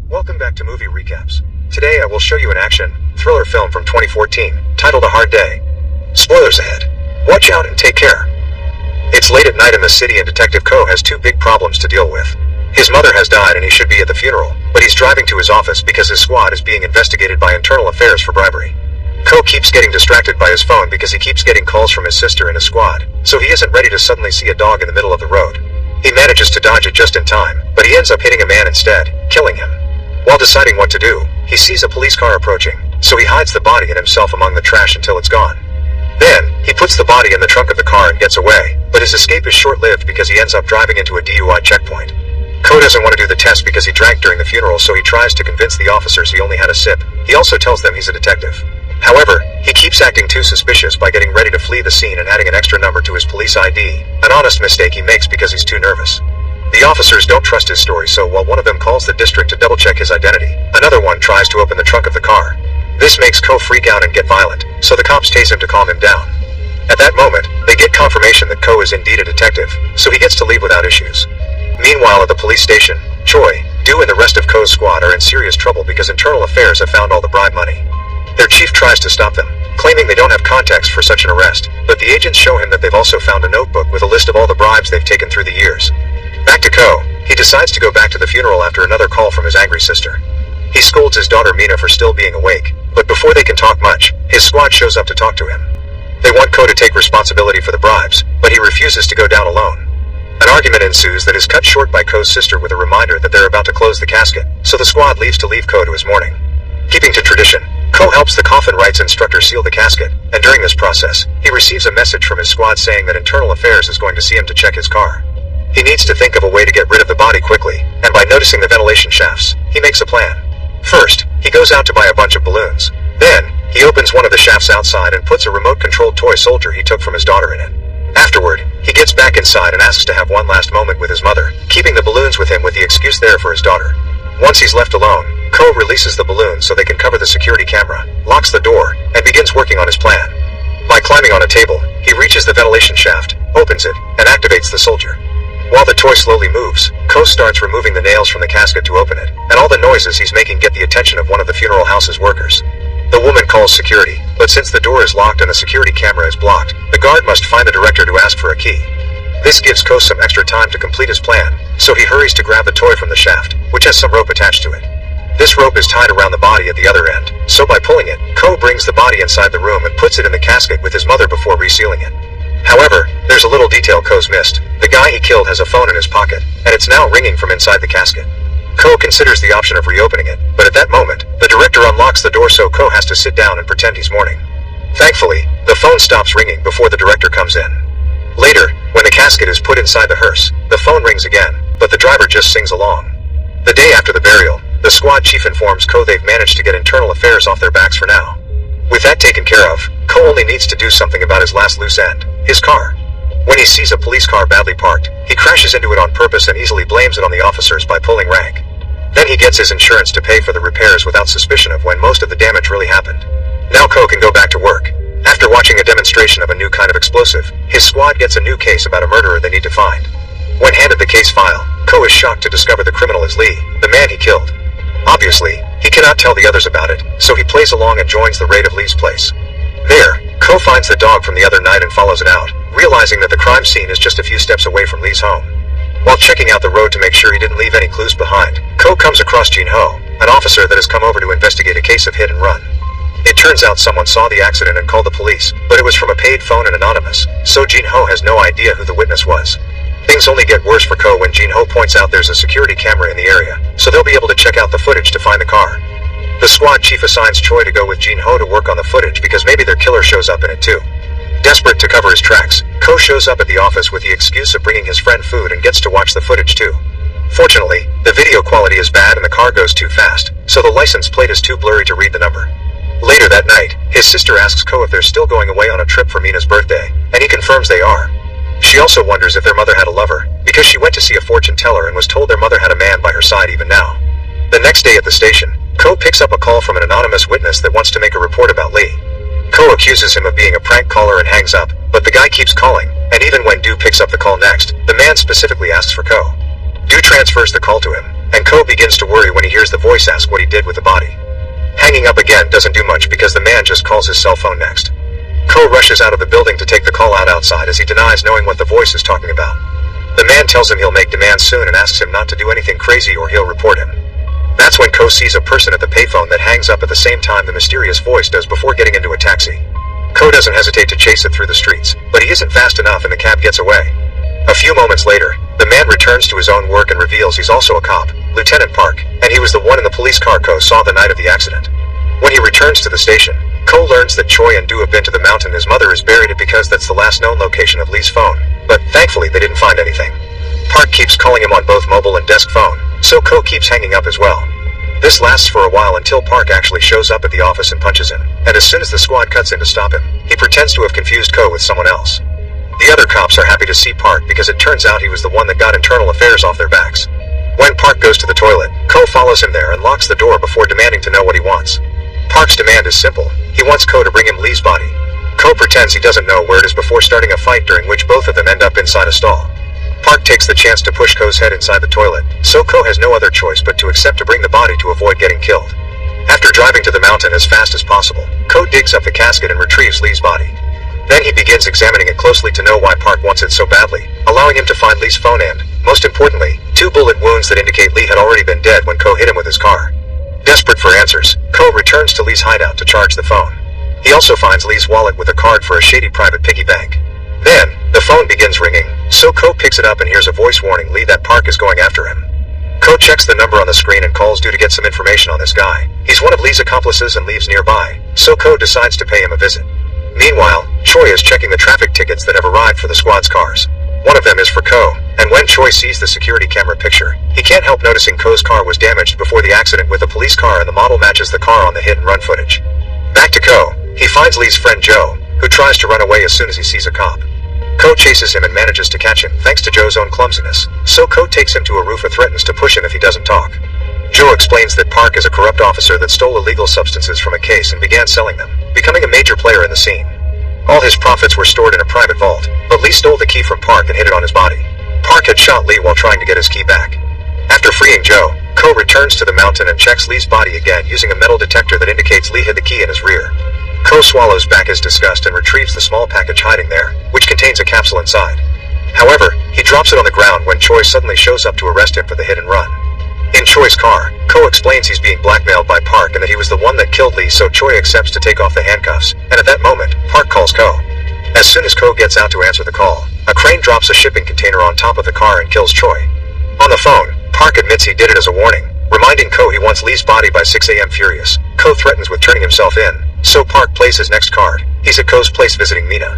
Welcome back to Movie Recaps. Today I will show you an action, thriller film from 2014, titled A Hard Day. Spoilers ahead. Watch out and take care. It's late at night in the city and Detective Ko has two big problems to deal with. His mother has died and he should be at the funeral, but he's driving to his office because his squad is being investigated by internal affairs for bribery. Ko keeps getting distracted by his phone because he keeps getting calls from his sister and his squad, so he isn't ready to suddenly see a dog in the middle of the road. He manages to dodge it just in time, but he ends up hitting a man instead, killing him. While deciding what to do, he sees a police car approaching, so he hides the body and himself among the trash until it's gone. Then, he puts the body in the trunk of the car and gets away, but his escape is short-lived because he ends up driving into a DUI checkpoint. Ko doesn't want to do the test because he drank during the funeral, so he tries to convince the officers he only had a sip. He also tells them he's a detective. However, he keeps acting too suspicious by getting ready to flee the scene and adding an extra number to his police ID, an honest mistake he makes because he's too nervous. The officers don't trust his story, so while one of them calls the district to double-check his identity, another one tries to open the trunk of the car. This makes Ko freak out and get violent, so the cops tase him to calm him down. At that moment, they get confirmation that Ko is indeed a detective, so he gets to leave without issues. Meanwhile at the police station, Choi, Do and the rest of Ko's squad are in serious trouble because internal affairs have found all the bribe money. Their chief tries to stop them, claiming they don't have context for such an arrest, but the agents show him that they've also found a notebook with a list of all the bribes they've taken through the years. Back to Ko, he decides to go back to the funeral after another call from his angry sister. He scolds his daughter Mina for still being awake, but before they can talk much, his squad shows up to talk to him. They want Ko to take responsibility for the bribes, but he refuses to go down alone. An argument ensues that is cut short by Ko's sister with a reminder that they're about to close the casket, so the squad leaves to leave Ko to his mourning. Keeping to tradition, Ko helps the coffin rights instructor seal the casket, and during this process, he receives a message from his squad saying that Internal Affairs is going to see him to check his car. He needs to think of a way to get rid of the body quickly, and by noticing the ventilation shafts, he makes a plan. First, he goes out to buy a bunch of balloons. Then, he opens one of the shafts outside and puts a remote-controlled toy soldier he took from his daughter in it. Afterward, he gets back inside and asks to have one last moment with his mother, keeping the balloons with him with the excuse there for his daughter. Once he's left alone, Ko releases the balloons so they can cover the security camera, locks the door, and begins working on his plan. By climbing on a table, he reaches the ventilation shaft, opens it, and activates the soldier. While the toy slowly moves, Ko starts removing the nails from the casket to open it, and all the noises he's making get the attention of one of the funeral house's workers. The woman calls security, but since the door is locked and the security camera is blocked, the guard must find the director to ask for a key. This gives Ko some extra time to complete his plan, so he hurries to grab the toy from the shaft, which has some rope attached to it. This rope is tied around the body at the other end, so by pulling it, Ko brings the body inside the room and puts it in the casket with his mother before resealing it. However, there's a little detail Ko's missed. The guy he killed has a phone in his pocket, and it's now ringing from inside the casket. Ko considers the option of reopening it, but at that moment, the director unlocks the door so Ko has to sit down and pretend he's mourning. Thankfully, the phone stops ringing before the director comes in. Later, when the casket is put inside the hearse, the phone rings again, but the driver just sings along. The day after the burial, the squad chief informs Ko they've managed to get internal affairs off their backs for now. With that taken care of, Ko only needs to do something about his last loose end, his car. When he sees a police car badly parked, he crashes into it on purpose and easily blames it on the officers by pulling rank. Then he gets his insurance to pay for the repairs without suspicion of when most of the damage really happened. Now Ko can go back to work. After watching a demonstration of a new kind of explosive, his squad gets a new case about a murderer they need to find. When handed the case file, Ko is shocked to discover the criminal is Lee, the man he killed. Obviously, he cannot tell the others about it, so he plays along and joins the raid of Lee's place. There, Ko finds the dog from the other night and follows it out, realizing that the crime scene is just a few steps away from Lee's home. While checking out the road to make sure he didn't leave any clues behind, Ko comes across Jin Ho, an officer that has come over to investigate a case of hit and run. It turns out someone saw the accident and called the police, but it was from a paid phone and anonymous, so Jin Ho has no idea who the witness was. Things only get worse for Ko when Jin Ho points out there's a security camera in the area, so they'll be able to check out the footage to find the car. The squad chief assigns Choi to go with Jin Ho to work on the footage because maybe their killer shows up in it too. Desperate to cover his tracks, Ko shows up at the office with the excuse of bringing his friend food and gets to watch the footage too. Fortunately, the video quality is bad and the car goes too fast, so the license plate is too blurry to read the number. Later that night, his sister asks Ko if they're still going away on a trip for Mina's birthday, and he confirms they are. She also wonders if their mother had a lover, because she went to see a fortune teller and was told their mother had a man by her side even now. The next day at the station, Ko picks up a call from an anonymous witness that wants to make a report about Lee. Ko accuses him of being a prank caller and hangs up, but the guy keeps calling, and even when Do picks up the call next, the man specifically asks for Ko. Do transfers the call to him, and Ko begins to worry when he hears the voice voice ask what he did with the body. Hanging up again doesn't do much because the man just calls his cell phone next. Ko rushes out of the building to take the call out outside as he denies knowing what the voice is talking about. The man tells him he'll make demands soon and asks him not to do anything crazy or he'll report him. That's when Ko sees a person at the payphone that hangs up at the same time the mysterious voice does before getting into a taxi. Ko doesn't hesitate to chase it through the streets, but he isn't fast enough and the cab gets away. A few moments later, the man returns to his own work and reveals he's also a cop, Lieutenant Park, and he was the one in the police car Ko saw the night of the accident. When he returns to the station, Ko learns that Choi and Do have been to the mountain his mother is buried at because that's the last known location of Lee's phone, but thankfully they didn't find anything. Park keeps calling him on both mobile and desk phone, so Ko keeps hanging up as well. This lasts for a while until Park actually shows up at the office and punches him, and as soon as the squad cuts in to stop him, he pretends to have confused Ko with someone else. The other cops are happy to see Park because it turns out he was the one that got internal affairs off their backs. When Park goes to the toilet, Ko follows him there and locks the door before demanding to know what he wants. Park's demand is simple. He wants Ko to bring him Lee's body. Ko pretends he doesn't know where it is before starting a fight during which both of them end up inside a stall. Park takes the chance to push Ko's head inside the toilet, so Ko has no other choice but to accept to bring the body to avoid getting killed. After driving to the mountain as fast as possible, Ko digs up the casket and retrieves Lee's body. Then he begins examining it closely to know why Park wants it so badly, allowing him to find Lee's phone and, most importantly, 2 bullet wounds that indicate Lee had already been dead when Ko hit him with his car. Desperate for answers, Ko returns to Lee's hideout to charge the phone. He also finds Lee's wallet with a card for a shady private piggy bank. Then, the phone begins ringing, so Ko picks it up and hears a voice warning Lee that Park is going after him. Ko checks the number on the screen and calls Do to get some information on this guy. He's one of Lee's accomplices and lives nearby, so Ko decides to pay him a visit. Meanwhile, Choi is checking the traffic tickets that have arrived for the squad's cars. One of them is for Ko, and when Choi sees the security camera picture, he can't help noticing Ko's car was damaged before the accident with a police car and the model matches the car on the hit-and-run footage. Back to Ko, he finds Lee's friend Joe, who tries to run away as soon as he sees a cop. Ko chases him and manages to catch him thanks to Joe's own clumsiness, so Ko takes him to a roof and threatens to push him if he doesn't talk. Joe explains that Park is a corrupt officer that stole illegal substances from a case and began selling them, becoming a major player in the scene. All his profits were stored in a private vault, but Lee stole the key from Park and hid it on his body. Park had shot Lee while trying to get his key back. After freeing Joe, Ko returns to the mountain and checks Lee's body again using a metal detector that indicates Lee hid the key in his rear. Ko swallows back his disgust and retrieves the small package hiding there, which contains a capsule inside. However, he drops it on the ground when Choi suddenly shows up to arrest him for the hit and run. In Choi's car, Ko explains he's being blackmailed by Park and that he was the one that killed Lee, so Choi accepts to take off the handcuffs, and at that moment, Park calls Ko. As soon as Ko gets out to answer the call, a crane drops a shipping container on top of the car and kills Choi. On the phone, Park admits he did it as a warning, reminding Ko he wants Lee's body by 6 a.m. Furious, Ko threatens with turning himself in, so Park plays his next card. He's at Ko's place visiting Mina.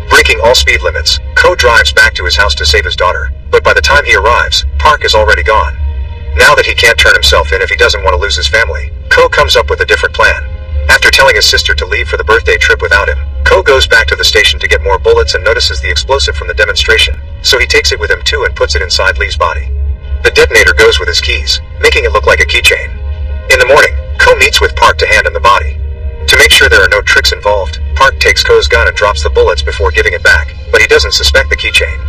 Breaking all speed limits, Ko drives back to his house to save his daughter, but by the time he arrives, Park is already gone. Now that he can't turn himself in if he doesn't want to lose his family, Ko comes up with a different plan. After telling his sister to leave for the birthday trip without him, Ko goes back to the station to get more bullets and notices the explosive from the demonstration, so he takes it with him too and puts it inside Lee's body. The detonator goes with his keys, making it look like a keychain. In the morning, Ko meets with Park to hand him the body. To make sure there are no tricks involved, Park takes Ko's gun and drops the bullets before giving it back, but he doesn't suspect the keychain.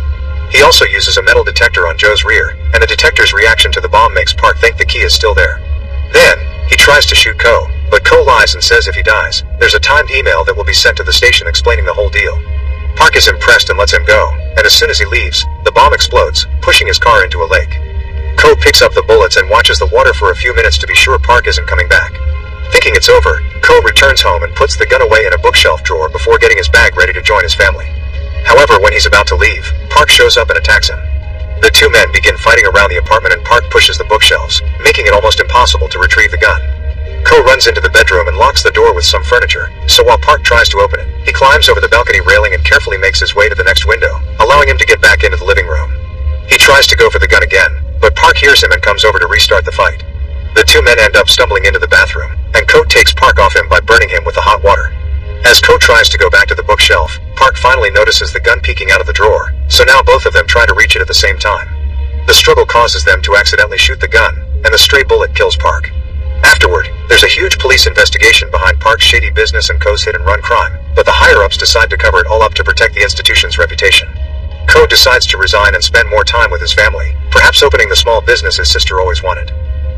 He also uses a metal detector on Joe's rear, and the detector's reaction to the bomb makes Park think the key is still there. Then, he tries to shoot Ko, but Ko lies and says if he dies, there's a timed email that will be sent to the station explaining the whole deal. Park is impressed and lets him go, and as soon as he leaves, the bomb explodes, pushing his car into a lake. Ko picks up the bullets and watches the water for a few minutes to be sure Park isn't coming back. Thinking it's over, Ko returns home and puts the gun away in a bookshelf drawer before getting his bag ready to join his family. However, when he's about to leave, Park shows up and attacks him. The two men begin fighting around the apartment and Park pushes the bookshelves, making it almost impossible to retrieve the gun. Ko runs into the bedroom and locks the door with some furniture, so while Park tries to open it, he climbs over the balcony railing and carefully makes his way to the next window, allowing him to get back into the living room. He tries to go for the gun again, but Park hears him and comes over to restart the fight. The two men end up stumbling into the bathroom, and Ko takes Park off him by burning him with the hot water. As Ko tries to go back to the bookshelf, Park finally notices the gun peeking out of the drawer, so now both of them try to reach it at the same time. The struggle causes them to accidentally shoot the gun, and the stray bullet kills Park. Afterward, there's a huge police investigation behind Park's shady business and Ko's hit-and-run crime, but the higher-ups decide to cover it all up to protect the institution's reputation. Ko decides to resign and spend more time with his family, perhaps opening the small business his sister always wanted.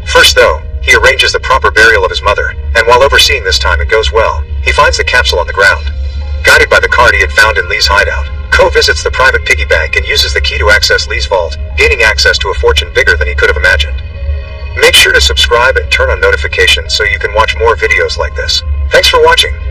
First though, He arranges the proper burial of his mother, and while overseeing this time it goes well, he finds the capsule on the ground. Guided by the card he had found in Lee's hideout, Ko visits the private piggy bank and uses the key to access Lee's vault, gaining access to a fortune bigger than he could have imagined. Make sure to subscribe and turn on notifications so you can watch more videos like this. Thanks for watching.